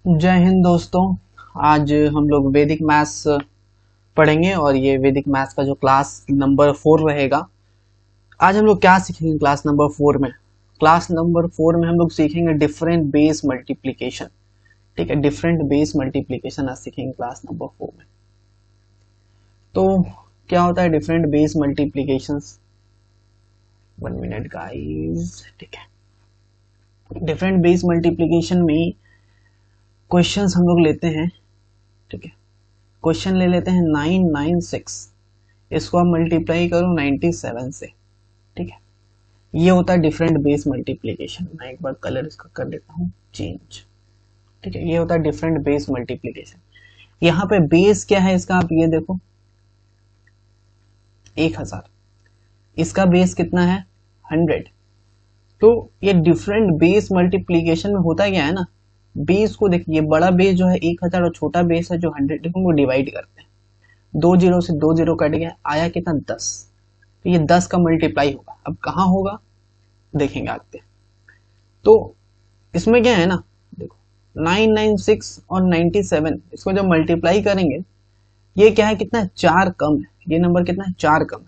जय हिंद दोस्तों। आज हम लोग वैदिक मैथ्स पढ़ेंगे और ये वैदिक मैथ्स का जो क्लास नंबर 4 रहेगा। आज हम लोग क्या सीखेंगे क्लास नंबर 4 में? क्लास नंबर 4 में हम लोग सीखेंगे डिफरेंट बेस मल्टीप्लिकेशन। ठीक है, डिफरेंट बेस मल्टीप्लिकेशन आज सीखेंगे क्लास नंबर 4 में। तो क्या होता है different base multiplications? 1 minute guys. ठीक है, डिफरेंट बेस मल्टीप्लिकेशन में क्वेश्चंस हम लोग लेते हैं। ठीक है, क्वेश्चन ले लेते हैं 996, इसको आप मल्टीप्लाई करो 97 से। ठीक है, ये होता है डिफरेंट बेस मल्टीप्लिकेशन। मैं एक बार कलर इसका कर देता हूँ चेंज। ठीक है, ये होता है डिफरेंट बेस मल्टीप्लिकेशन। यहाँ पे बेस क्या है इसका, आप ये देखो 1000, इसका बेस कितना है 100। तो ये डिफरेंट बेस मल्टीप्लिकेशन में होता क्या है ना, बेस को देखिए, बड़ा बेस जो है 1000 और छोटा बेस है जो 100 को डिवाइड करते हैं। 2 जीरो से 2 जीरो कट गया, आया कितना 10। तो ये 10 का मल्टीप्लाई होगा। अब कहाँ होगा देखेंगे आगे। तो इसमें क्या है ना, देखो 996 और 97, इसको जब मल्टीप्लाई करेंगे, ये क्या है कितना है 4 कम है। ये नंबर कितना है 4 कम है।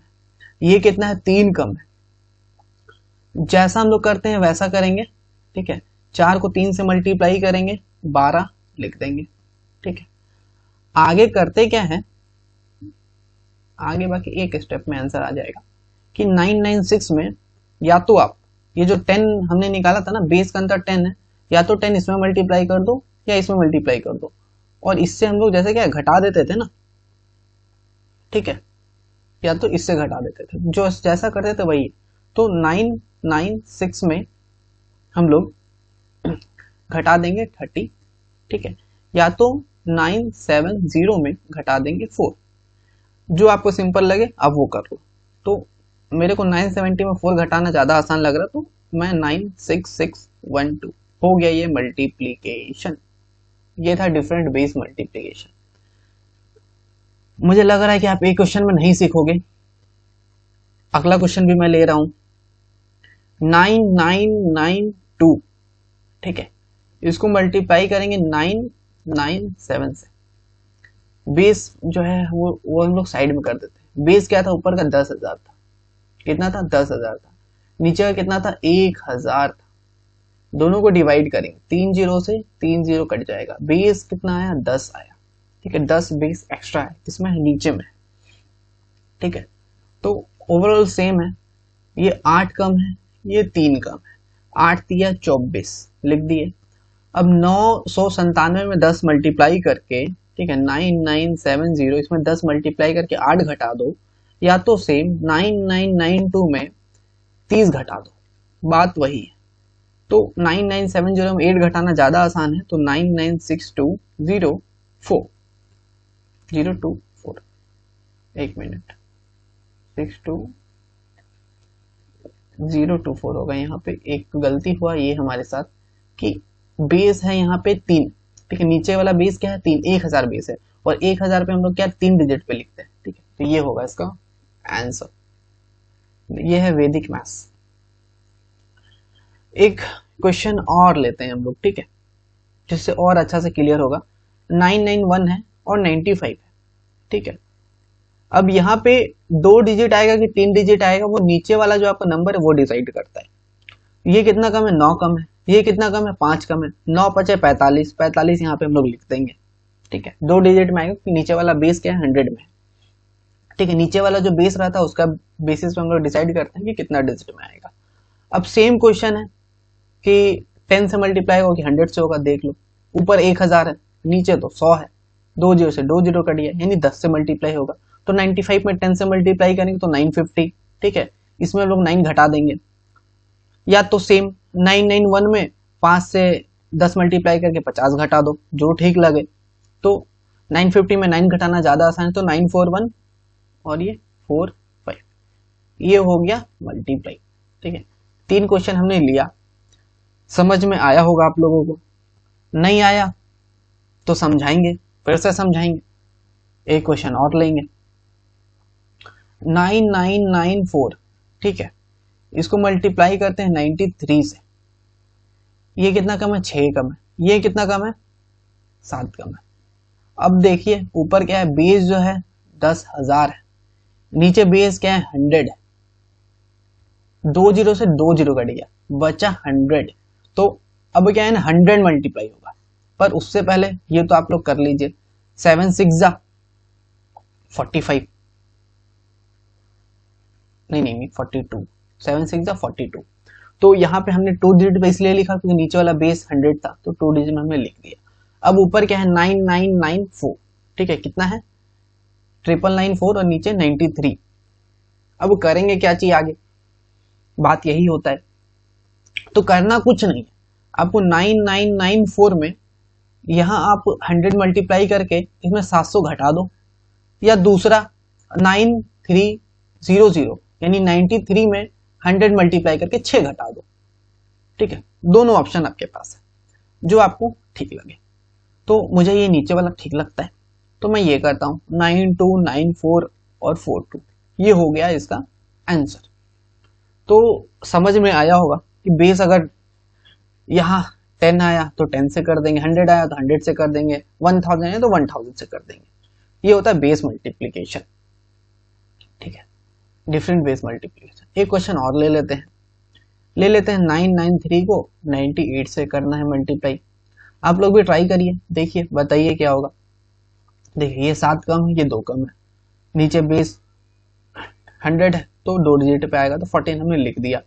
ये कितना है 3 कम है। जैसा हम लोग करते हैं वैसा करेंगे। ठीक है, 4 को 3 से मल्टीप्लाई करेंगे 12 लिख देंगे। ठीक है, आगे करते क्या है, आगे बाकी एक स्टेप में आंसर आ जाएगा कि 996 में या तो आप ये जो 10 हमने निकाला था ना, बेस का अंतर 10 है, या तो 10 इसमें मल्टीप्लाई कर दो या इसमें मल्टीप्लाई कर दो। और इससे हम लोग जैसे क्या घटा देते थे ना, ठीक है, या तो इससे घटा देते थे, जो जैसा करते थे वही। तो 996 में हम लोग घटा देंगे 30। ठीक है, या तो 970 में घटा देंगे 4। जो आपको सिंपल लगे आप वो कर लो। तो मेरे को 970 में 4 घटाना ज्यादा आसान लग रहा, तो मैं 96612 हो गया ये मल्टीप्लीकेशन। ये था डिफरेंट बेस मल्टीप्लीकेशन। मुझे लग रहा है कि आप एक क्वेश्चन में नहीं सीखोगे। अगला क्वेश्चन भी मैं ले रहा हूं 9992। ठीक है, इसको मल्टीप्लाई करेंगे 997 से। बेस जो है वो हम लोग साइड में कर देते हैं। बेस क्या था, ऊपर का 10,000 था। कितना था 10,000 था। नीचे का कितना था 1000 था। दोनों को डिवाइड करेंगे, 3 जीरो से 3 जीरो कट जाएगा। बेस कितना आया 10 आया। ठीक है, 10 बेस एक्स्ट्रा है, किसमें है नीचे में। ठीक है, तो ओवरऑल सेम है। ये 8 कम है, ये 3 कम है। 8 दिया 24 लिख दिए। अब 997 में 10 मल्टीप्लाई करके, ठीक है 9970, इसमें 10 मल्टीप्लाई करके 8 घटा दो, या तो सेम 9992 में 30 घटा दो, बात वही है। तो 9970 में 8 घटाना ज्यादा आसान है, तो 99620 024, एक मिनट, 62024 होगा। यहाँ पे एक गलती हुआ ये हमारे साथ कि बेस है यहाँ पे 3। ठीक है, नीचे वाला बेस क्या है 3, 1000 बेस है, और 1000 पे हम लोग क्या 3 डिजिट पे लिखते हैं। ठीक है, तो ये होगा इसका आंसर। ये है वैदिक मैथ्स। एक क्वेश्चन और लेते हैं हम लोग, ठीक है, जिससे और अच्छा से क्लियर होगा। 991 है और 95 है। ठीक है, अब यहाँ पे 2 डिजिट आएगा कि 3 डिजिट आएगा, वो नीचे वाला जो आपका नंबर है वो डिसाइड करता है। ये कितना कम है 9 कम है। ये कितना कम है 5 कम है। 9 पचे 45, 45 यहाँ पे हम लोग लिख देंगे। ठीक है, 2 डिजिट में आएगा कि नीचे वाला बेस क्या है 100 में। ठीक है, नीचे वाला जो बेस रहता है उसका बेसिस पे हम लोग डिसाइड करते हैं कि कितना डिजिट में आएगा। अब सेम क्वेश्चन है कि 10 से मल्टीप्लाई होगा कि 100 से होगा, देख लो। ऊपर 1000 है, नीचे तो 100 है। 2 जीरो से 2 जीरो कट गया, यानी 10 से मल्टीप्लाई होगा। तो 95 में 10 से मल्टीप्लाई करेंगे तो 950। ठीक है, इसमें हम लोग 9 घटा देंगे, या तो सेम 991 में 5 से 10 मल्टीप्लाई करके 50 घटा दो, जो ठीक लगे। तो 950 में 9 घटाना ज्यादा आसान है, तो 941 और ये 45, ये हो गया मल्टीप्लाई। ठीक है, 3 क्वेश्चन हमने लिया। समझ में आया होगा आप लोगों को। नहीं आया तो समझाएंगे, फिर से समझाएंगे। एक क्वेश्चन और लेंगे 9994। ठीक है, इसको मल्टीप्लाई करते हैं 93 से। ये कितना कम है 6 कम है। ये कितना कम है 7 कम है। अब देखिए ऊपर क्या है, बेस जो है 10,000 है, नीचे बेस क्या है 100 है, 2 जीरो से 2 जीरो कट गया, बचा 100। तो अब क्या है ना 100 मल्टीप्लाई होगा, पर उससे पहले ये तो आप लोग कर लीजिए, 7 6 जा 45, नहीं 42, 7 6 जा 42। तो यहाँ पे हमने 2 डिजिट पे इसलिए लिखा क्योंकि नीचे वाला बेस 100 था, तो 2 डिजिट में हमने लिख दिया। अब ऊपर क्या है 9994, ठीक है, कितना है 9994 और नीचे 93। अब करेंगे क्या चाहिए आगे, बात यही होता है। तो करना कुछ नहीं है, आपको 9994 में यहाँ आप 100 मल्टीप्लाई करके इसमें 700 घटा दो, या दूसरा 9300 यानी 93 में 100 मल्टीप्लाई करके 6 घटा दो, ठीक है। दोनों ऑप्शन आपके पास है, जो आपको ठीक लगे। तो मुझे ये नीचे वाला ठीक लगता है, तो मैं ये करता हूँ 9294 और 42, ये हो गया इसका आंसर। तो समझ में आया होगा कि बेस अगर यहाँ 10 आया तो 10 से कर देंगे, 100 आया तो 100 से कर देंगे, 1000 आया तो 1000 से कर देंगे। ये होता है बेस मल्टीप्लीकेशन, ठीक है, डिफरेंट बेस मल्टीप्लीकेशन। एक क्वेश्चन और ले लेते हैं 993 को 98 से करना है मल्टीप्लाई। आप लोग भी ट्राई करिए, देखिए बताइए क्या होगा। देखिए ये 7 कम है, ये 2 कम है, नीचे बेस 100 है तो 2 डिजिट पे आएगा, तो 14 हमने लिख दिया,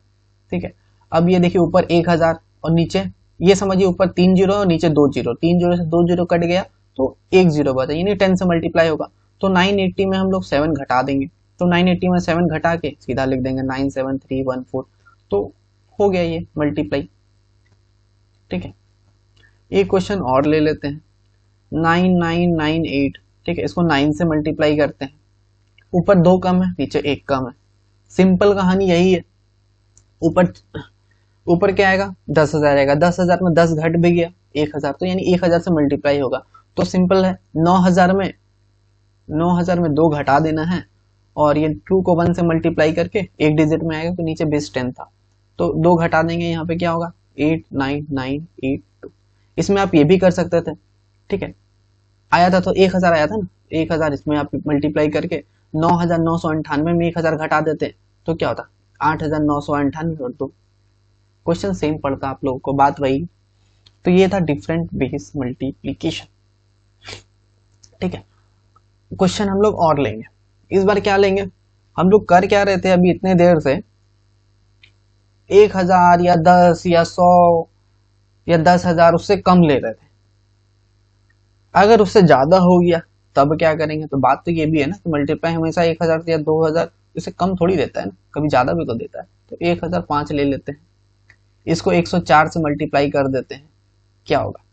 ठीक है। अब ये देखिए ऊपर 1000 और नीचे ये समझिए ऊपर 3 जीरो और नीचे 2 जीरो, 3 जीरो से 2 जीरो कट गया तो 1 जीरो बचा, यानी 10 से मल्टीप्लाई होगा। तो 980 में हम लोग 7 घटा देंगे, तो 980 में 7 घटा के सीधा लिख देंगे 97314, तो हो गया ये मल्टीप्लाई, ठीक है। एक क्वेश्चन और ले लेते हैं 9998, ठीक है, इसको 9 से मल्टीप्लाई करते हैं, ऊपर 2 कम है नीचे 1 कम है, सिंपल कहानी यही है। ऊपर क्या आएगा 10,000 आएगा, 10,000 में 10 घट भी गया 1,000, तो यानी 1,000 से मल्टीप्लाई होगा, तो सिंपल है 9,000 में 2 घटा देना है, और ये 2 को 1 से मल्टीप्लाई करके एक डिजिट में आएगा, तो नीचे बेस 10 था तो 2 घटा देंगे, यहाँ पे क्या होगा 89982। इसमें आप ये भी कर सकते थे, ठीक है, आया था तो 1,000 आया था ना, 1,000 इसमें आप मल्टीप्लाई करके 9,998 में 1,000 घटा देते तो क्या होता 8,998 और 2, क्वेश्चन सेम पड़ता आप लोगों को, बात वही। तो ये था डिफरेंट बेस मल्टीप्लीकेशन, ठीक है। क्वेश्चन हम लोग और लेंगे, इस बार क्या लेंगे, हम लोग कर क्या रहे थे अभी इतने देर से, 1,000 या 10 या 100 या 10,000 उससे कम ले रहे थे। अगर उससे ज्यादा हो गया तब क्या करेंगे, तो बात तो ये भी है ना कि मल्टीप्लाई हमेशा 1,000 या 2,000 इससे कम थोड़ी देता है ना, कभी ज्यादा भी तो देता है। तो 1,005 ले लेते हैं, इसको 104 से मल्टीप्लाई कर देते हैं, क्या होगा,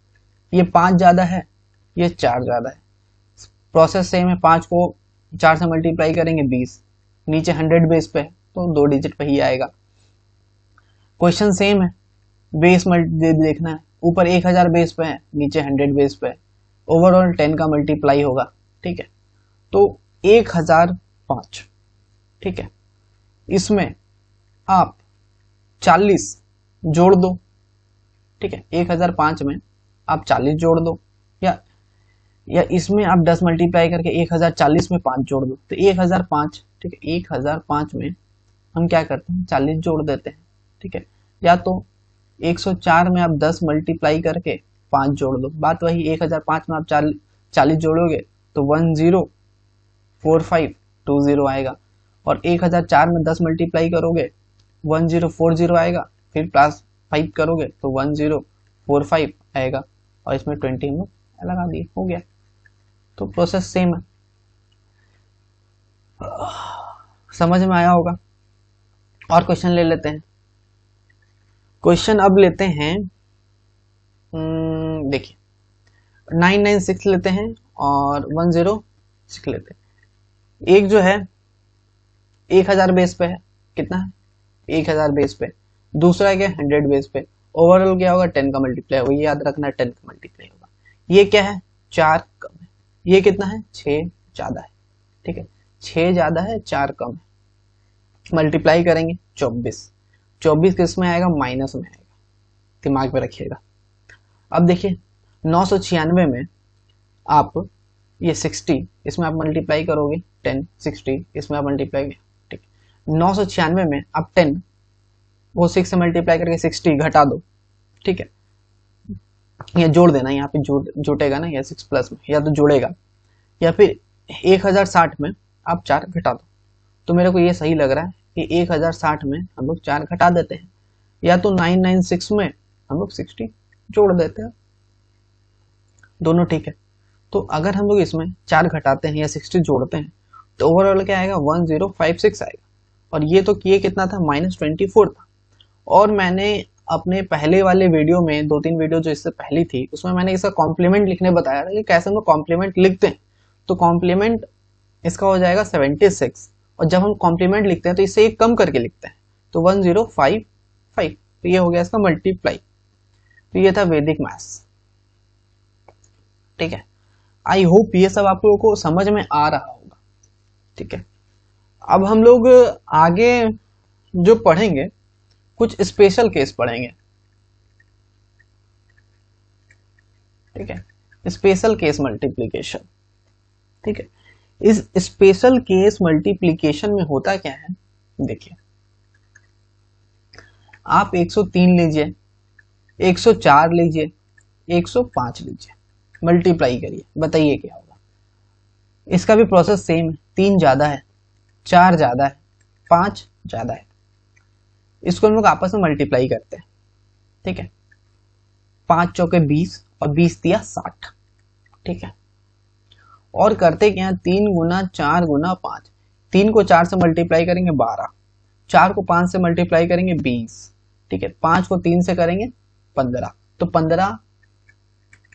ये 5 ज्यादा है ये 4 ज्यादा है, प्रोसेस सेम है, 5 को 4 से मल्टीप्लाई करेंगे 20, नीचे 100 बेस पे है तो 2 डिजिट पे ही आएगा। क्वेश्चन सेम है, बेस देखना है, ऊपर 1,000 बेस पे है नीचे 100 बेस पे है, ओवरऑल 10 का मल्टीप्लाई होगा, ठीक है। तो 1,005, ठीक है, इसमें आप 40 जोड़ दो, ठीक है, 1,005 में आप 40 जोड़ दो, या इसमें आप 10 मल्टीप्लाई करके 1,040 में 5 जोड़ दो, तो 1,005, ठीक है, 1,005 में हम क्या करते हैं 40 जोड़ देते हैं, ठीक है, या तो 104 में आप 10 मल्टीप्लाई करके 5 जोड़ दो, बात वही, 1,005 में आप 40 जोड़ोगे तो 104520 आएगा, और 1,004 में 10 मल्टीप्लाई करोगे 1040 आएगा, फिर प्लस 5 करोगे तो 1045 आएगा, और इसमें 20 हम लगा दिए, हो गया। तो प्रोसेस सेम है, समझ में आया होगा। और क्वेश्चन ले लेते हैं, क्वेश्चन अब लेते हैं, देखिए 996 लेते हैं और 106 लेते हैं। एक जो है 1,000 बेस पे है, कितना है 1,000 बेस पे, दूसरा क्या है 100 बेस पे, ओवरऑल क्या होगा 10 का मल्टीप्लाई होगा, ये याद रखना 10 का मल्टीप्लाई होगा। ये क्या है 4 कम है, ये कितना है 6 ज्यादा है, ठीक है, 6 ज्यादा है 4 कम है, मल्टीप्लाई करेंगे 24 किस में आएगा माइनस में आएगा, दिमाग में रखिएगा। अब देखिए 996 में आप ये 60 इसमें आप मल्टीप्लाई करोगे 10, 60 इसमें आप मल्टीप्लाई, ठीक, 996 में आप 10 वो 6 से मल्टीप्लाई करके 60 घटा दो, ठीक है, ये जोड़ देना, यहाँ पे जुटेगा ना या 6 प्लस में, या तो जोड़ेगा, या फिर 1060 में आप 4 घटा दो। तो मेरे को ये सही लग रहा है कि 1060 में हम लोग 4 घटा देते हैं, या तो 996 में हम लोग 60 जोड़ देते हैं, दोनों ठीक है। तो अगर हम लोग इसमें 4 घटाते हैं या 60 जोड़ते हैं तो ओवरऑल क्या आएगा, 1056 आएगा। और ये तो किए कितना था, -24 था। और मैंने अपने पहले वाले वीडियो में 2-3 वीडियो जो इससे पहली थी उसमें मैंने इसका कॉम्प्लीमेंट लिखने बताया था कि कैसे हम लोग कॉम्प्लीमेंट लिखते हैं। तो कॉम्प्लीमेंट इसका हो जाएगा 76, और जब हम कॉम्प्लीमेंट लिखते हैं तो इसे एक कम करके लिखते हैं, तो 1055। तो ये हो गया इसका मल्टीप्लाई। तो ये था वैदिक मैथ्स, ठीक है। आई होप ये सब आप लोगों को समझ में आ रहा होगा, ठीक है। अब हम लोग आगे जो पढ़ेंगे कुछ स्पेशल केस पढ़ेंगे, ठीक है, स्पेशल केस मल्टीप्लिकेशन, ठीक है। इस स्पेशल केस मल्टीप्लिकेशन में होता क्या है, देखिए, आप 103 लीजिए, 104 लीजिए, 105 लीजिए, मल्टीप्लाई करिए, बताइए क्या होगा। इसका भी प्रोसेस सेम है, 3 ज्यादा है, 4 ज्यादा है, 5 ज्यादा है, इसको हम लोग आपस में मल्टीप्लाई करते हैं, ठीक है। 5 चौके 20 और 20 दिया 60, ठीक है। और करते क्या, 3 गुना 4 गुना 5, 3 को 4 से मल्टीप्लाई करेंगे 12, 4 को 5 से मल्टीप्लाई करेंगे 20, ठीक है, 5 को 3 से करेंगे 15, तो 15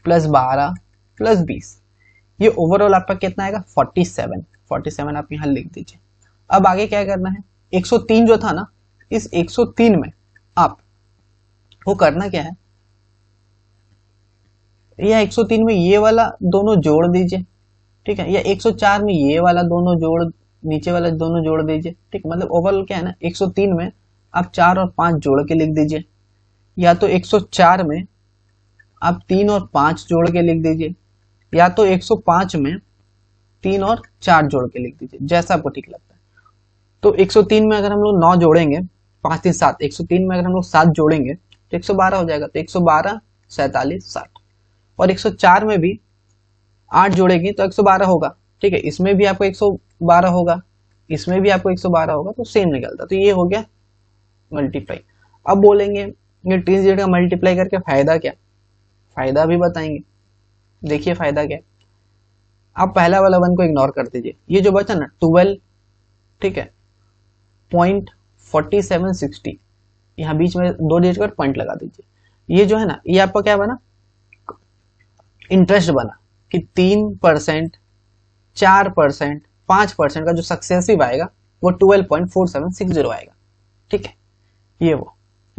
प्लस 12 प्लस 20, ये ओवरऑल आपका कितना आएगा, 47 आप यहां लिख दीजिए। अब आगे क्या करना है, 103 जो था ना, इस 103 में आप वो करना क्या है, या 103 में ये वाला दोनों जोड़ दीजिए, ठीक है, या 104 में ये वाला दोनों जोड़, नीचे वाला दोनों जोड़ दीजिए, ठीक, मतलब ओवरऑल क्या है ना, 103 में आप 4 और 5 जोड़ के लिख दीजिए, या तो 104 में आप 3 और 5 जोड़ के लिख दीजिए, या तो 105 में 3 और 4 जोड़ के लिख दीजिए, जैसा आपको ठीक लगता है। तो 103 में अगर हम लोग 9 जोड़ेंगे, 5 3 7, 103 में अगर हम लोग 7 जोड़ेंगे तो 112 हो जाएगा, तो 112 47 60, और 104 में भी 8 जोड़ेंगे तो 112 होगा, ठीक है, इसमें भी आपको 112 होगा, इसमें भी आपको 112 होगा, तो सेम निकलता। तो ये हो गया मल्टीप्लाई। अब बोलेंगे ये 3 का मल्टीप्लाई करके फायदा क्या, फायदा भी बताएंगे। देखिए फायदा क्या है, आप पहला वाला 1 को इग्नोर कर दीजिए, ये जो बचा ना 12, ठीक है, .4760, यहाँ बीच में 2 डिजिट का पॉइंट लगा दीजिए। ये जो है ना, ये आपका क्या बना, इंटरेस्ट बना कि 3%, 4%, 5% का जो सक्सेसिव आएगा वो 12.4760 आएगा, ठीक है। ये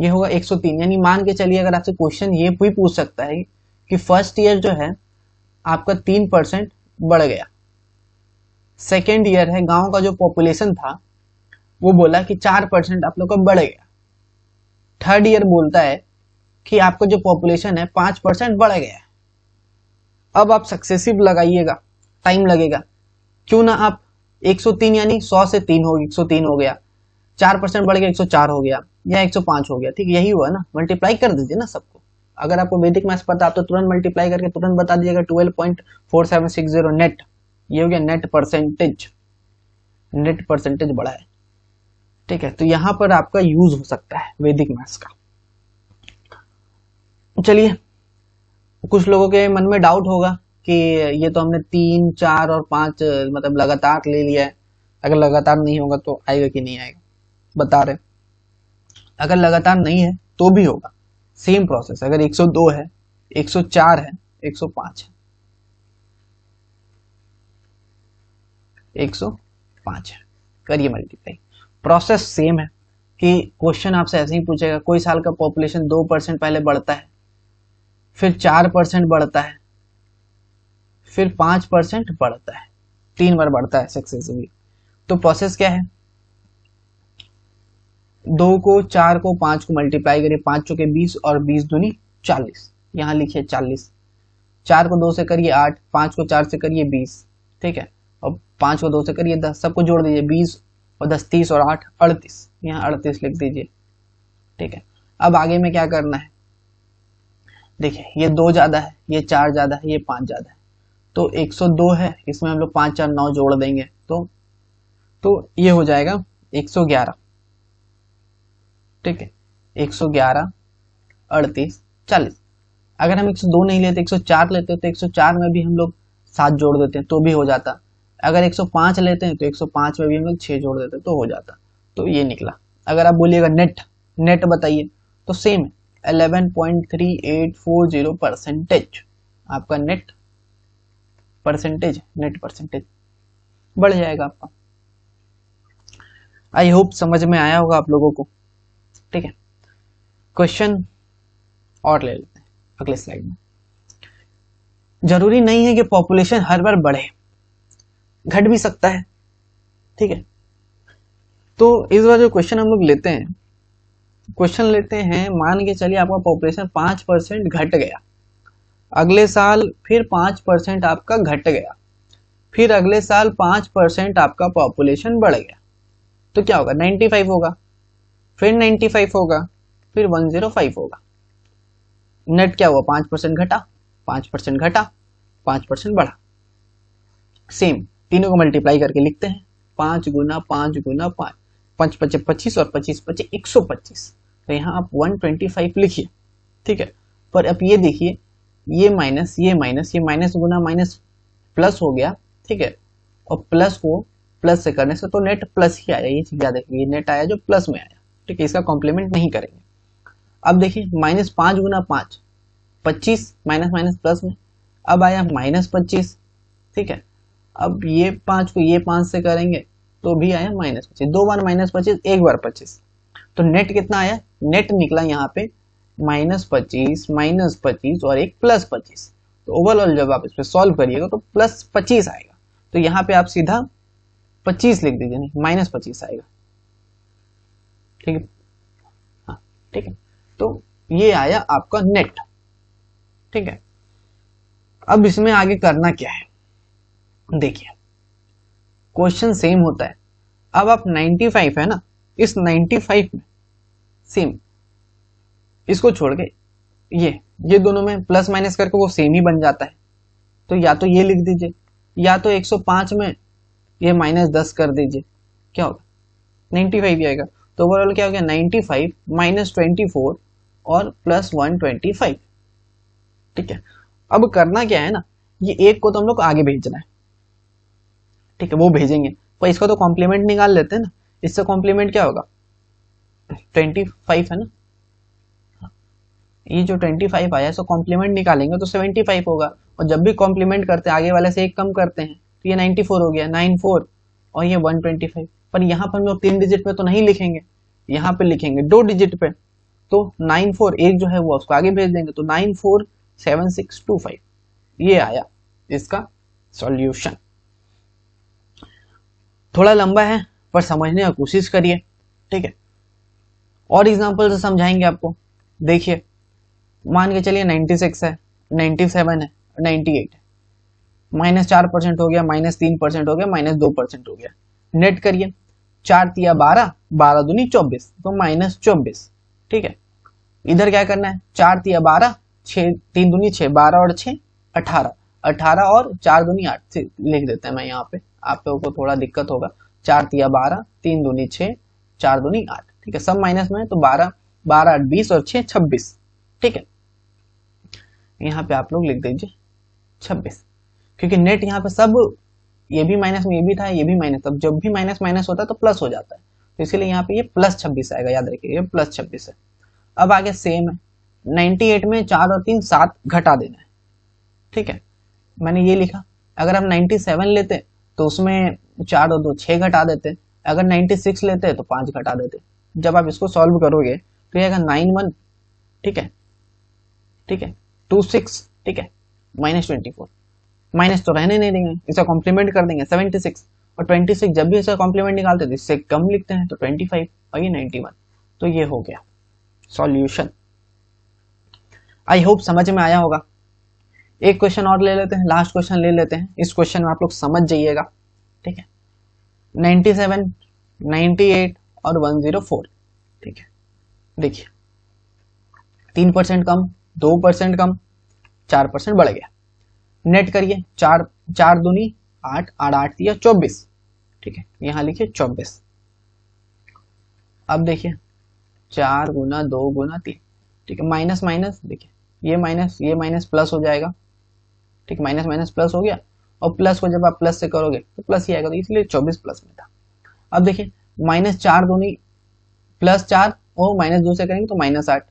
होगा 103। यानी मान के चलिए अगर आपसे क्वेश्चन ये भी पूछ सकता है कि फर्स्ट ईयर जो है आपका 3% बढ़ गया, सेकेंड ईयर है, गांव का जो पॉपुलेशन था वो बोला कि 4% आप लोग का बढ़ गया, थर्ड ईयर बोलता है कि आपका जो पॉपुलेशन है 5% बढ़ गया है। अब आप सक्सेसिव लगाइएगा, टाइम लगेगा, क्यों ना आप 103 यानी 100 से 3 हो, 103 हो गया, 4% बढ़ गया 104 हो गया, या 105 हो गया, ठीक, यही हुआ ना, मल्टीप्लाई कर दीजिए ना सबको। अगर आपको वैदिक मैथ्स पता आप तो तुरंत मल्टीप्लाई करके तुरंत बता दीजिएगा 12.4760 नेट, ये हो गया नेट परसेंटेज, नेट परसेंटेज बढ़ा है, ठीक है। तो यहां पर आपका यूज हो सकता है वैदिक मैथ्स का। चलिए, कुछ लोगों के मन में डाउट होगा कि ये तो हमने 3, 4 और 5 मतलब लगातार ले लिया है, अगर लगातार नहीं होगा तो आएगा कि नहीं आएगा, बता रहे। अगर लगातार नहीं है तो भी होगा, सेम प्रोसेस। अगर 102 है, 104 है, 105 है, 105 है, करिए मल्टीप्लाई, प्रोसेस सेम है। कि क्वेश्चन आपसे ऐसे ही पूछेगा, कोई साल का पॉपुलेशन 2% पहले बढ़ता है, फिर 4% बढ़ता है, फिर 5% बढ़ता है, 3 बार बढ़ता है सक्सेसिवली। तो प्रोसेस क्या है, 2 को 4 को 5 को मल्टीप्लाई करिए, 5 चौके 20 और 20 दूनी 40, यहां लिखिए 40, 4 को 2 से करिए 8, 5 को 4 से करिए 20, ठीक है, और 5 को 2 से करिए 10, सबको जोड़ दीजिए 20 और 10 30 और 8 38, यहाँ 38 लिख दीजिए, ठीक है। अब आगे में क्या करना है, देखिए ये 2 ज्यादा है, ये 4 ज्यादा है, ये 5 ज्यादा है, तो 102 है, इसमें हम लोग 5 4 9 जोड़ देंगे तो ये हो जाएगा 111, ठीक है, 111 38 40। अगर हम 102 नहीं लेते 104 लेते तो 104 में भी हम लोग 7 जोड़ देते हैं तो भी हो जाता। अगर 105 लेते हैं तो 105 में भी हम लोग 6 जोड़ देते तो हो जाता। तो ये निकला। अगर आप बोलिएगा नेट बताइए तो सेम है 11.3840% आपका नेट परसेंटेज बढ़ जाएगा आपका। आई होप समझ में आया होगा आप लोगों को, ठीक है। क्वेश्चन और ले लेते हैं अगले स्लाइड में। जरूरी नहीं है कि पॉपुलेशन हर बार बढ़े, घट भी सकता है, ठीक है। तो इस बार जो क्वेश्चन हम लोग लेते हैं, मान के चलिए आपका पॉपुलेशन 5% घट गया, अगले साल फिर 5% आपका घट गया, फिर अगले साल 5% आपका पॉपुलेशन बढ़ गया, तो क्या होगा 95 होगा, फिर 95 होगा, फिर 105 होगा। नेट क्या हुआ 5% घटा, 5% घटा, 5% बढ़ा। सेम तीनों को मल्टीप्लाई करके लिखते हैं 5 गुना 5 गुना 5, 5 5 25 और 25 25 125। तो यहाँ आप 125 लिखिए, ठीक है। पर अब ये देखिए ये माइनस गुना माइनस प्लस हो गया, ठीक है, और प्लस को प्लस से करने से तो नेट प्लस ही आया, ये चीज याद रखिए, ये नेट आया जो प्लस में आया, ठीक है, इसका कॉम्प्लीमेंट नहीं करेंगे। अब देखिए -5 गुना 5 25 माइनस माइनस प्लस में, अब आया -25, ठीक है। अब ये 5 को ये 5 से करेंगे तो भी आया -25, 2 बार -25 एक बार 25, तो नेट कितना आया, नेट निकला यहाँ पे -25 और एक +25। तो ओवरऑल जब आप इस पर सॉल्व करिएगा तो +25 आएगा, तो यहाँ पे आप सीधा 25 लिख दीजिए, नहीं -25 आएगा, ठीक है। हाँ ठीक है, तो ये आया आपका नेट, ठीक है। अब इसमें आगे करना क्या है, देखिए क्वेश्चन सेम होता है। अब आप 95 है ना, इस 95 में सेम इसको छोड़ के ये दोनों में प्लस माइनस करके वो सेम ही बन जाता है, तो या तो ये लिख दीजिए या तो 105 में ये -10 कर दीजिए, क्या होगा 95 ही आएगा। तो ओवरऑल क्या हो गया 95 -24 और +125, ठीक है। अब करना क्या है ना, ये एक को तो हम लोग आगे भेजना है, ठीक है, वो भेजेंगे, पर इसका तो कॉम्प्लीमेंट निकाल लेते हैं ना। इससे कॉम्प्लीमेंट क्या होगा 25 है ना, ये जो 25 आया इसका कॉम्प्लीमेंट निकालेंगे तो 75 होगा, और जब भी कॉम्प्लीमेंट करते हैं आगे वाले से एक कम करते हैं तो ये 94 हो गया, 94 और ये 125। पर यहाँ पर हम लोग 3 डिजिट पे तो नहीं लिखेंगे, यहाँ पे लिखेंगे 2 डिजिट पे, तो 94 एक जो है वो उसको आगे भेज देंगे, तो 947625 ये आया इसका सॉल्यूशन। थोड़ा लंबा है पर समझने की कोशिश करिए, ठीक है। और एग्जांपल से समझाएंगे आपको। देखिए मान के चलिए 96 है, 97 है, 98 है, -4% हो गया, -3% हो गया, -2% हो गया। नेट करिए 4 तिया 12, 12 दूनी 24, तो -24, ठीक है। इधर क्या करना है 4 तिया 12, 6 3 दूनी 6, 12 और 6 18, 18 और 4 दूनी 8 लिख देते हैं। मैं यहाँ पे आप लोगों को थोड़ा दिक्कत होगा, 4 तिया 12, 3 दूनी 6, 4 दूनी 8, ठीक है, सब माइनस में है, तो 12 12 8 20 और 6 26, ठीक है। यहाँ पे आप लोग लिख दीजिए 26, क्योंकि नेट यहाँ पे सब ये भी माइनस में, ये भी था, ये भी माइनस, अब जब भी माइनस माइनस होता है तो प्लस हो जाता है, तो इसलिए यहाँ पे ये +26 आएगा, याद रखिए ये +26 है। अब आगे सेम है 98 में 4 और 3 7 घटा देना है, ठीक है, मैंने ये लिखा। अगर आप 97 लेते तो उसमें 4 और 2 6 घटा देते, अगर 96 लेते तो 5 घटा देते। जब आप इसको सॉल्व करोगे तो ये आएगा 91, ठीक है, ठीक है, 26, ठीक है, -24, माइनस तो रहने नहीं देंगे, इसका कॉम्प्लीमेंट कर देंगे 76, और 26 जब भी इसका कॉम्प्लीमेंट निकालते हैं तो इससे कम लिखते हैं, तो 25 और ये 91, तो ये हो गया सॉल्यूशन। आई होप समझ में आया होगा। एक क्वेश्चन और ले लेते हैं, लास्ट क्वेश्चन ले लेते हैं। इस क्वेश्चन में आप लोग समझ जाइएगा, ठीक है। 97, 98 और 104, ठीक है। देखिए 3% कम, 2% कम, 4% बढ़ गया। नेट करिए, 4 4 दूनी 8, 8 8 दिया 24, ठीक है। यहाँ लिखिए 24। अब देखिए 4 गुना 2 गुना 3, ठीक है। माइनस माइनस, देखिए ये माइनस प्लस हो जाएगा, ठीक। माइनस माइनस प्लस हो गया, और प्लस को जब आप प्लस से करोगे तो प्लस ही आएगा, तो इसलिए 24 प्लस में था। अब देखिए माइनस 4 दूनी प्लस 4 और माइनस 2 से करेंगे तो माइनस 8,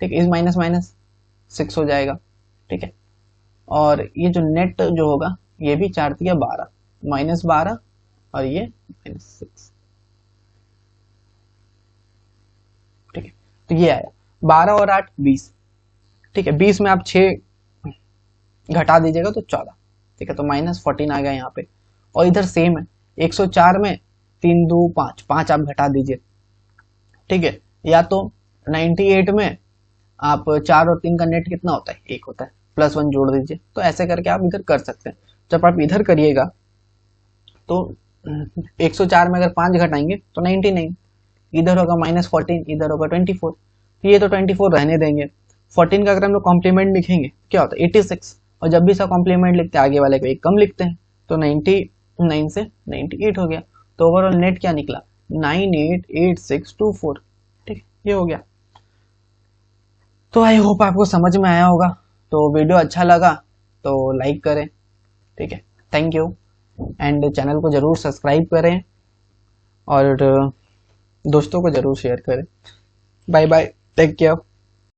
ठीक। इस माइनस माइनस 6 हो जाएगा, ठीक है। और ये जो नेट जो होगा, ये भी 4 दिया 12, माइनस 12 और ये माइनस 6, ठीक है। तो ये आया 12 और 8 20, ठीक है। 20 में आप 6 घटा दीजिएगा तो 14, ठीक है। तो -14 आ गया यहाँ पे। और इधर सेम है, 104 में 3 2 5, 5 आप घटा दीजिए, ठीक है। या तो 98 में आप 4 और 3 का नेट कितना होता है, 1 होता है, +1 जोड़ दीजिए। तो ऐसे करके आप इधर कर सकते हैं। जब आप इधर करिएगा तो 104 में अगर 5 घटाएंगे तो 99, इधर होगा -14, इधर होगा 24, ये तो 24 रहने देंगे। 14 का अगर हम लोग कॉम्प्लीमेंट लिखेंगे क्या होता है 86, और जब भी इसका कॉम्प्लीमेंट लिखते हैं आगे वाले को एक कम लिखते हैं, तो 99 से 98 हो गया। तो ओवरऑल नेट क्या निकला 988624, ठीक, ये हो गया। तो आई होप आपको समझ में आया होगा। तो वीडियो अच्छा लगा तो लाइक करें, ठीक है। थैंक यू, एंड चैनल को जरूर सब्सक्राइब करें और दोस्तों को जरूर शेयर करें। Bye bye, take care.